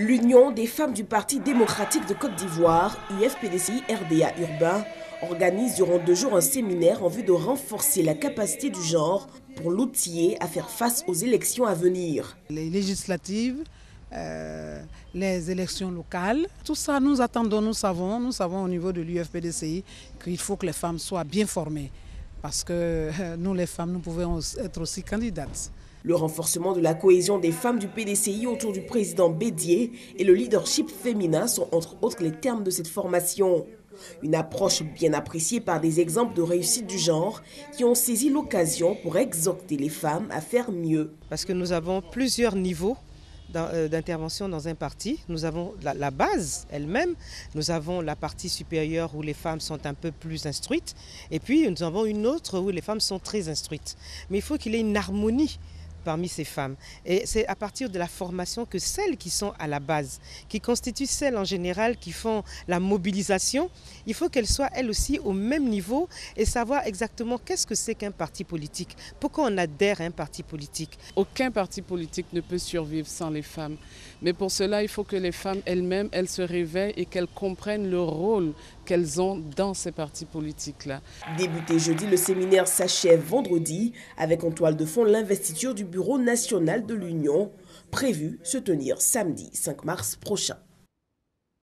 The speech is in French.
L'Union des femmes du Parti démocratique de Côte d'Ivoire, UFPDCI-RDA Urbain, organise durant 2 jours un séminaire en vue de renforcer la capacité du genre pour l'outiller à faire face aux élections à venir. Les législatives, les élections locales, tout ça nous attendons, nous savons au niveau de l'UFPDCI qu'il faut que les femmes soient bien formées parce que nous les femmes, nous pouvons être aussi candidates. Le renforcement de la cohésion des femmes du PDCI autour du président Bédié et le leadership féminin sont entre autres les termes de cette formation. Une approche bien appréciée par des exemples de réussite du genre qui ont saisi l'occasion pour exhorter les femmes à faire mieux. Parce que nous avons plusieurs niveaux d'intervention dans un parti. Nous avons la base elle-même, nous avons la partie supérieure où les femmes sont un peu plus instruites et puis nous avons une autre où les femmes sont très instruites. Mais il faut qu'il y ait une harmonie parmi ces femmes. Et c'est à partir de la formation que celles qui sont à la base, qui constituent celles en général qui font la mobilisation, il faut qu'elles soient elles aussi au même niveau et savoir exactement qu'est-ce que c'est qu'un parti politique, pourquoi on adhère à un parti politique. Aucun parti politique ne peut survivre sans les femmes. Mais pour cela, il faut que les femmes elles-mêmes, elles se réveillent et qu'elles comprennent le rôle qu'elles ont dans ces partis politiques-là. Débuté jeudi, le séminaire s'achève vendredi avec en toile de fond l'investiture du Bureau national de l'Union, prévue se tenir samedi 5 mars prochain.